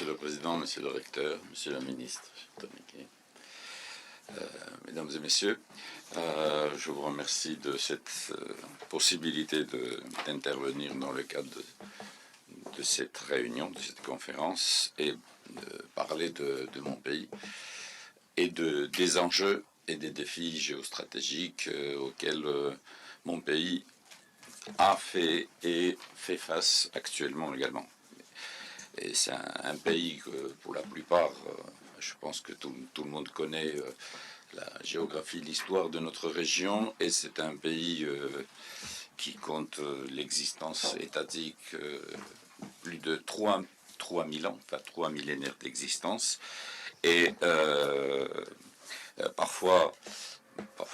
Monsieur le Président, Monsieur le Recteur, Monsieur le Ministre, Mesdames et Messieurs, je vous remercie de cette possibilité d'intervenir dans le cadre de cette réunion, de cette conférence, et de parler de mon pays et des enjeux et des défis géostratégiques auxquels mon pays a fait et fait face actuellement également. Et c'est un pays que, pour la plupart, je pense que tout le monde connaît la géographie, l'histoire de notre région, et c'est un pays qui compte l'existence étatique plus de 3000 ans, enfin 3 millénaires d'existence. Et parfois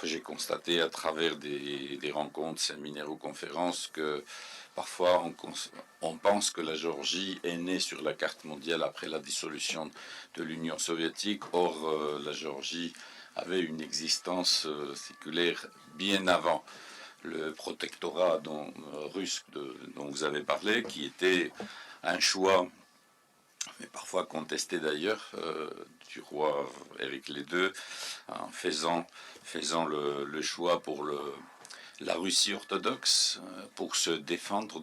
j'ai constaté à travers des rencontres, séminaires ou conférences que parfois on pense que la Géorgie est née sur la carte mondiale après la dissolution de l'Union soviétique. Or, la Géorgie avait une existence séculaire bien avant le protectorat russe dont vous avez parlé, qui était un choix, mais parfois contesté d'ailleurs, du roi Éric II, en faisant le choix pour la Russie orthodoxe pour se défendre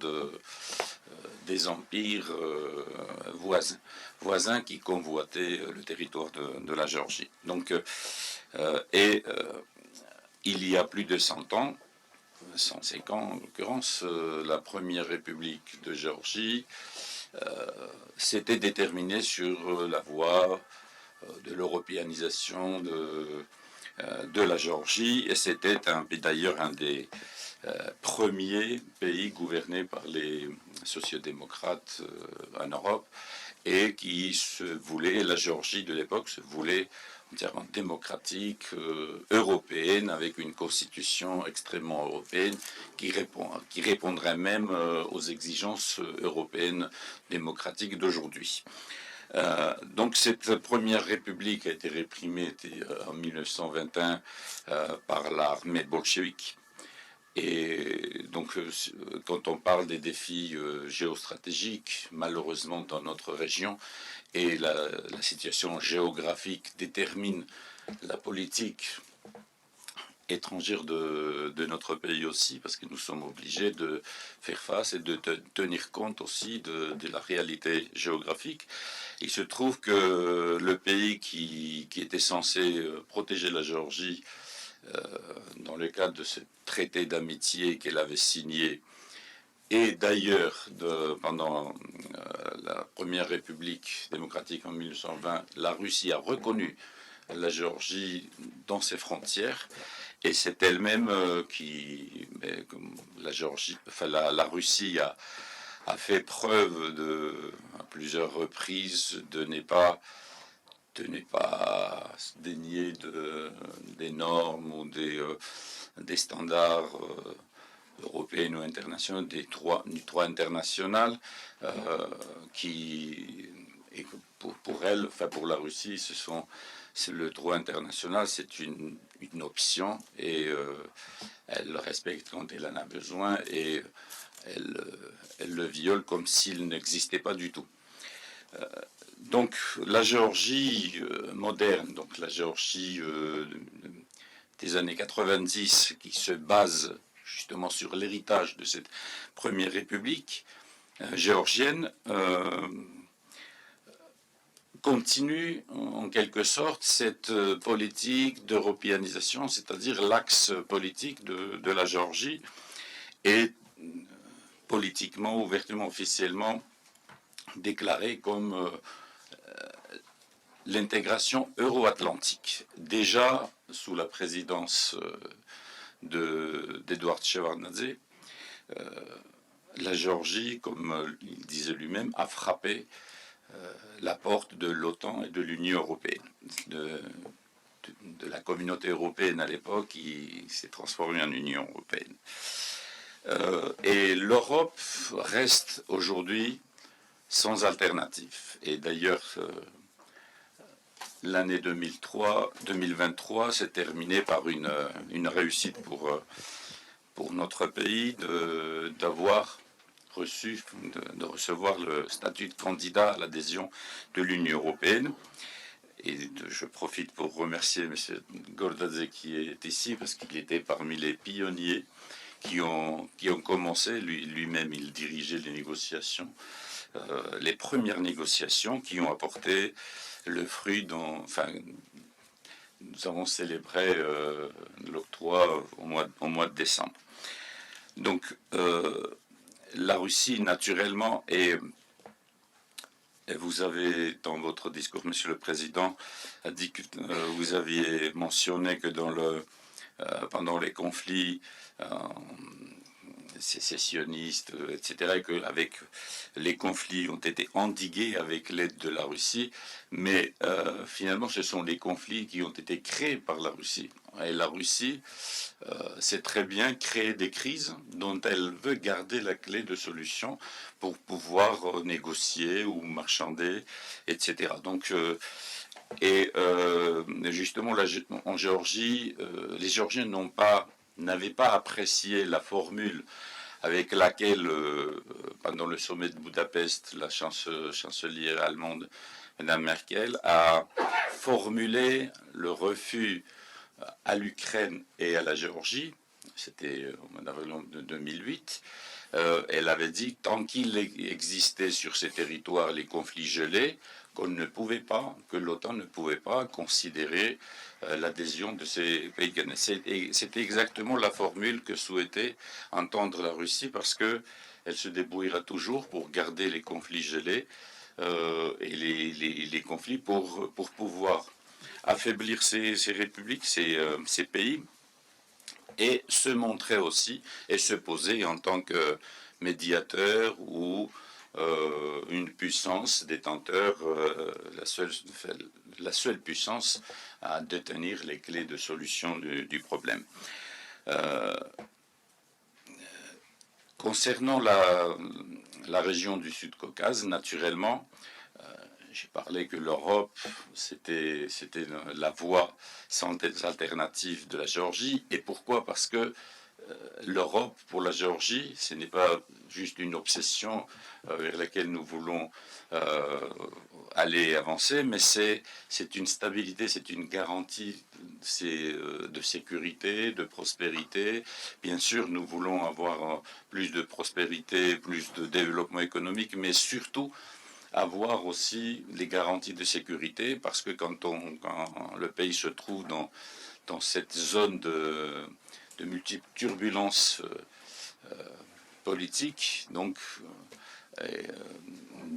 des empires voisins qui convoitaient le territoire de la Géorgie. Donc, il y a plus de 100 ans, 105 ans en l'occurrence, la première république de Géorgie s'était déterminée sur la voie de l'européanisation de la Géorgie, et c'était d'ailleurs un des premiers pays gouvernés par les sociodémocrates en Europe, et qui se voulait, la Géorgie de l'époque se voulait entièrement démocratique, européenne, avec une constitution extrêmement européenne qui répondrait même aux exigences européennes démocratiques d'aujourd'hui. Donc cette première république a été réprimée en 1921 par l'armée bolchevique. Et donc quand on parle des défis géostratégiques, malheureusement dans notre région, et la situation géographique détermine la politique étrangère de notre pays aussi, parce que nous sommes obligés de faire face et de tenir compte aussi de la réalité géographique. Il se trouve que le pays qui était censé protéger la Géorgie dans le cadre de ce traité d'amitié qu'elle avait signé, et d'ailleurs pendant la première République démocratique en 1920, la Russie a reconnu la Géorgie dans ses frontières, et c'est elle-même la Russie a fait preuve à plusieurs reprises de ne pas se dénier des normes ou des standards européens ou internationaux, du droit international, et pour elle, enfin pour la Russie, c'est le droit international, c'est une option, et elle le respecte quand elle en a besoin, et elle le viole comme s'il n'existait pas du tout. Donc la Géorgie moderne, donc la Géorgie des années 90, qui se base justement sur l'héritage de cette première république géorgienne, continue en quelque sorte cette politique d'européanisation, c'est-à-dire l'axe politique de la Géorgie est politiquement, ouvertement, officiellement déclaré comme l'intégration euro-atlantique. Déjà sous la présidence d'Eduard Shevardnadze, la Géorgie, comme il disait lui-même, a frappé la porte de l'OTAN et de l'Union européenne, de la communauté européenne à l'époque, qui s'est transformée en Union européenne. Et l'Europe reste aujourd'hui sans alternative. Et d'ailleurs, l'année 2023 s'est terminée par une réussite pour notre pays d'avoir de recevoir le statut de candidat à l'adhésion de l'Union européenne. Et je profite pour remercier M. Gordadze qui est ici, parce qu'il était parmi les pionniers qui ont commencé, lui-même il dirigeait les négociations, les premières négociations qui ont apporté le fruit nous avons célébré l'octroi au mois de décembre. Donc, la Russie, naturellement, et vous avez, dans votre discours, Monsieur le Président, a dit que vous aviez mentionné que pendant les conflits sécessionnistes, etc., et qu'avec les conflits ont été endigués avec l'aide de la Russie, mais finalement, ce sont les conflits qui ont été créés par la Russie. Et la Russie sait très bien créer des crises dont elle veut garder la clé de solution pour pouvoir négocier ou marchander, etc. Donc, justement, en Géorgie, les Géorgiens n'avaient pas apprécié la formule avec laquelle, pendant le sommet de Budapest, la chancelière allemande, Mme Merkel, a formulé le refus à l'Ukraine et à la Géorgie. C'était au mois d'avril de 2008. Elle avait dit, tant qu'il existait sur ces territoires les conflits gelés, que l'OTAN ne pouvait pas considérer l'adhésion de ces pays. C'était exactement la formule que souhaitait entendre la Russie, parce que elle se débrouillera toujours pour garder les conflits gelés et les conflits pour pouvoir affaiblir ces républiques, ces pays, et se montrer aussi et se poser en tant que médiateur ou une puissance détenteur, la seule puissance à détenir les clés de solution du problème. Concernant la région du Sud-Caucase, naturellement, j'ai parlé que l'Europe, c'était la voie sans alternative de la Géorgie. Et pourquoi? Parce que l'Europe, pour la Géorgie, ce n'est pas juste une obsession vers laquelle nous voulons aller avancer, mais c'est une stabilité, c'est une garantie de sécurité, de prospérité. Bien sûr, nous voulons avoir plus de prospérité, plus de développement économique, mais surtout avoir aussi les garanties de sécurité, parce que quand le pays se trouve dans cette zone de multiples turbulences politiques, donc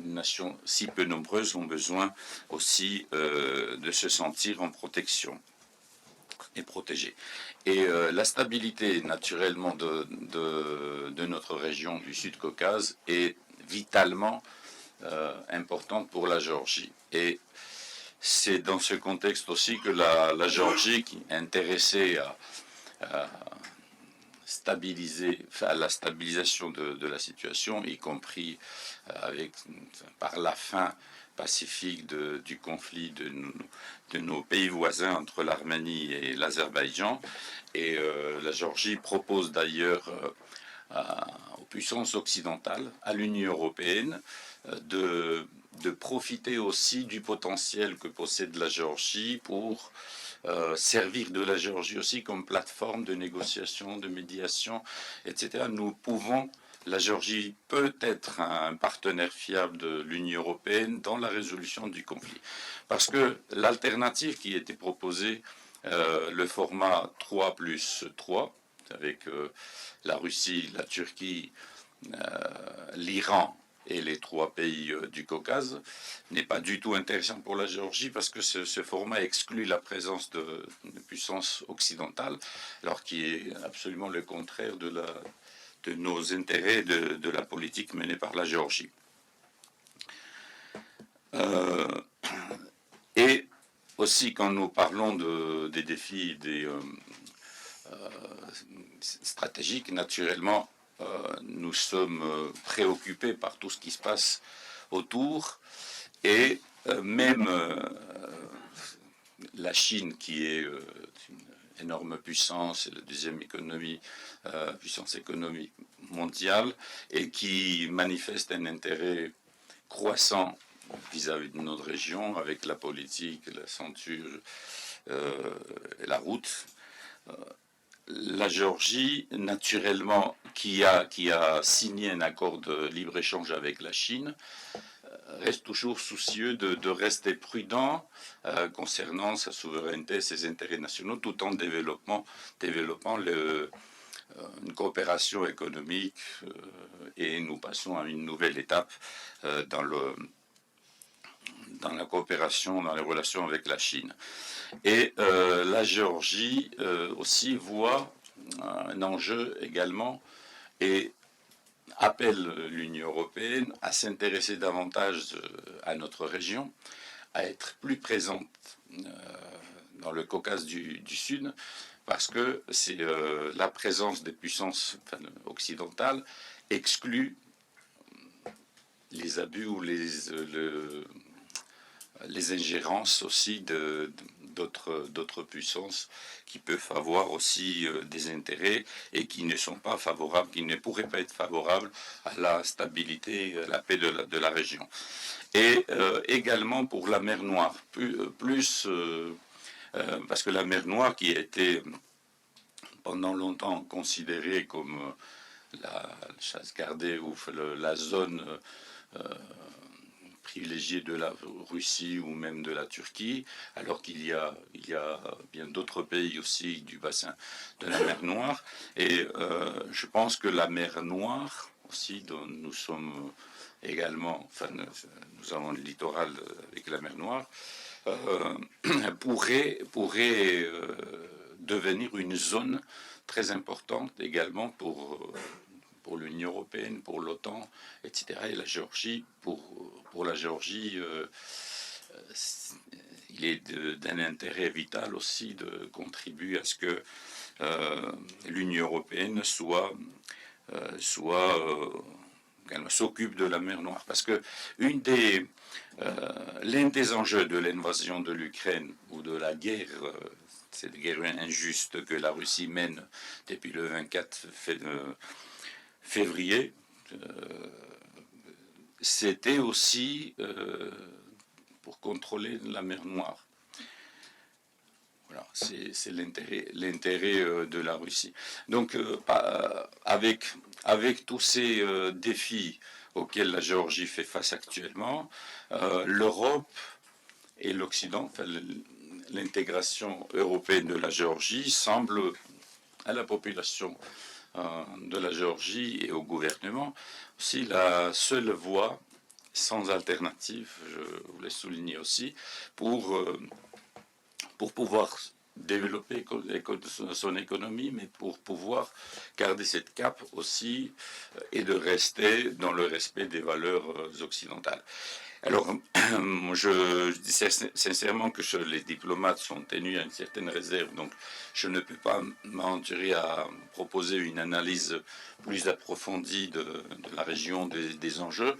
nations si peu nombreuses ont besoin aussi de se sentir en protection et protégées. Et la stabilité, naturellement, de notre région du Sud-Caucase est vitalement importante pour la Géorgie. Et c'est dans ce contexte aussi que la Géorgie, qui est intéressée à la stabilisation de la situation, y compris par la fin pacifique du conflit de nos pays voisins entre l'Arménie et l'Azerbaïdjan. Et la Géorgie propose d'ailleurs aux puissances occidentales, à l'Union européenne, de profiter aussi du potentiel que possède la Géorgie pour servir de la Géorgie aussi comme plateforme de négociation, de médiation, etc. La Géorgie peut être un partenaire fiable de l'Union européenne dans la résolution du conflit. Parce que l'alternative qui était proposée, le format 3+3, avec la Russie, la Turquie, l'Iran et les 3 pays du Caucase, n'est pas du tout intéressant pour la Géorgie, parce que ce format exclut la présence de puissances occidentales, alors qui est absolument le contraire de nos intérêts, de la politique menée par la Géorgie. Et aussi, quand nous parlons des défis stratégiques, naturellement, nous sommes préoccupés par tout ce qui se passe autour, et même la Chine, qui est énorme puissance, c'est la deuxième puissance économique mondiale, et qui manifeste un intérêt croissant vis-à-vis de notre région, avec la politique, la ceinture et la route. La Géorgie, naturellement, qui a signé un accord de libre-échange avec la Chine, reste toujours soucieux de rester prudent concernant sa souveraineté, ses intérêts nationaux, tout en développant une coopération économique, et nous passons à une nouvelle étape dans la coopération, dans les relations avec la Chine. Et la Géorgie aussi voit un enjeu également et appelle l'Union européenne à s'intéresser davantage à notre région, à être plus présente dans le Caucase du Sud, parce que c'est la présence des puissances occidentales exclut les abus ou les ingérences aussi d'autres puissances qui peuvent avoir aussi des intérêts et qui ne sont pas favorables, qui ne pourraient pas être favorables à la stabilité, à la paix de la région. Et également pour la mer Noire, parce que la mer Noire, qui a été pendant longtemps considérée comme la chasse gardée ou la zone privilégiée de la Russie ou même de la Turquie, alors qu'il y a bien d'autres pays aussi du bassin de la mer Noire. Et je pense que la mer Noire aussi, dont nous sommes également, nous avons le littoral avec la mer Noire, pourrait devenir une zone très importante également pour l'Union européenne, pour l'OTAN, etc. Et la Géorgie, pour la Géorgie, il est d'un intérêt vital aussi de contribuer à ce que l'Union européenne s'occupe de la mer Noire. Parce que l'un des enjeux de l'invasion de l'Ukraine ou de la guerre, cette guerre injuste que la Russie mène depuis le 24 février, c'était aussi pour contrôler la mer Noire. Voilà, c'est l'intérêt de la Russie. Donc, avec tous ces défis auxquels la Géorgie fait face actuellement, l'Europe et l'Occident, l'intégration européenne de la Géorgie semble à la population de la Géorgie et au gouvernement aussi la seule voie sans alternative, je voulais souligner aussi, pour pouvoir développer son économie, mais pour pouvoir garder cette cape aussi et de rester dans le respect des valeurs occidentales. Alors, je dis sincèrement que les diplomates sont tenus à une certaine réserve, donc je ne peux pas m'aventurer à proposer une analyse plus approfondie de la région, des enjeux.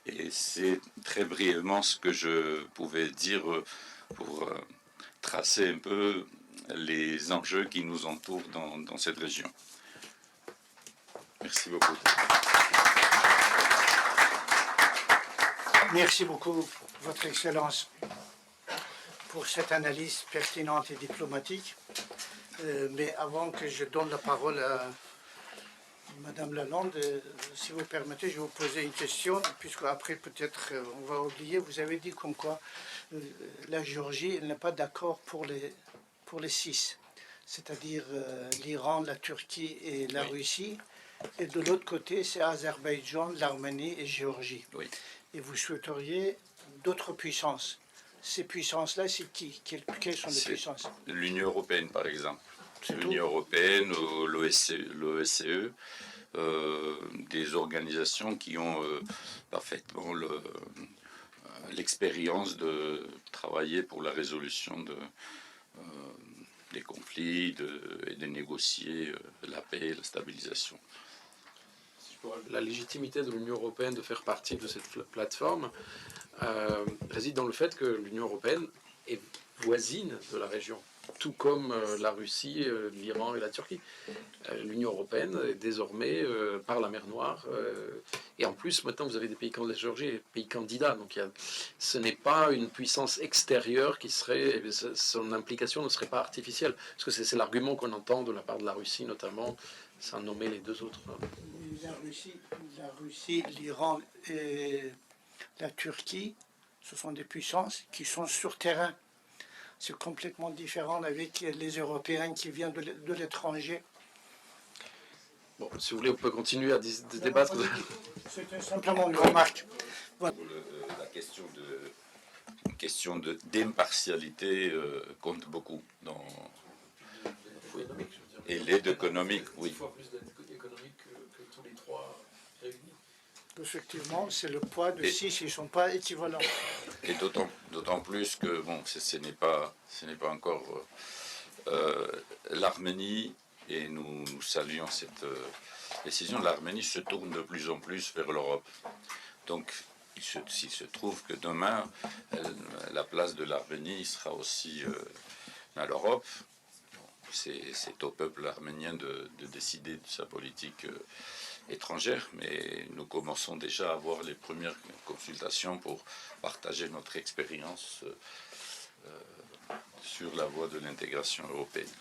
Et c'est très brièvement ce que je pouvais dire pour tracer un peu les enjeux qui nous entourent dans cette région. Merci beaucoup. Merci beaucoup, Votre Excellence, pour cette analyse pertinente et diplomatique. Mais avant que je donne la parole à Madame Lalonde, si vous permettez, je vais vous poser une question, puisque après peut-être on va oublier. Vous avez dit comme quoi la Géorgie n'est pas d'accord pour les 6, c'est-à-dire l'Iran, la Turquie et la Russie. Et de l'autre côté, c'est Azerbaïdjan, l'Arménie et Géorgie. Oui. Et vous souhaiteriez d'autres puissances. Ces puissances-là, c'est qui? Quelles sont les puissances? L'Union européenne, par exemple. L'Union européenne, l'OSCE, des organisations qui ont parfaitement l'expérience de travailler pour la résolution des conflits et de négocier la paix et la stabilisation. La légitimité de l'Union européenne de faire partie de cette plateforme réside dans le fait que l'Union européenne est voisine de la région, tout comme la Russie, l'Iran et la Turquie. L'Union européenne est désormais par la mer Noire. Et en plus, maintenant, vous avez des pays comme la Géorgie, des pays candidats. Donc ce n'est pas une puissance extérieure qui serait... Son implication ne serait pas artificielle. Parce que c'est l'argument qu'on entend de la part de la Russie, notamment, sans nommer les deux autres. La Russie, l'Iran et la Turquie, ce sont des puissances qui sont sur terrain. C'est complètement différent avec les Européens qui viennent de l'étranger. Bon, si vous voulez, on peut continuer à débattre. C'était simplement une remarque. La question d'impartialité compte beaucoup dans... Et l'aide économique, oui. 10 fois plus d'aide économique que tous les trois réunis. Effectivement, c'est le poids de 6, ils ne sont pas équivalents. Et d'autant plus que bon, ce n'est pas encore l'Arménie, et nous saluons cette décision. L'Arménie se tourne de plus en plus vers l'Europe. Donc, s'il se trouve que demain, la place de l'Arménie sera aussi à l'Europe, c'est au peuple arménien de décider de sa politique étrangère, mais nous commençons déjà à avoir les premières consultations pour partager notre expérience sur la voie de l'intégration européenne.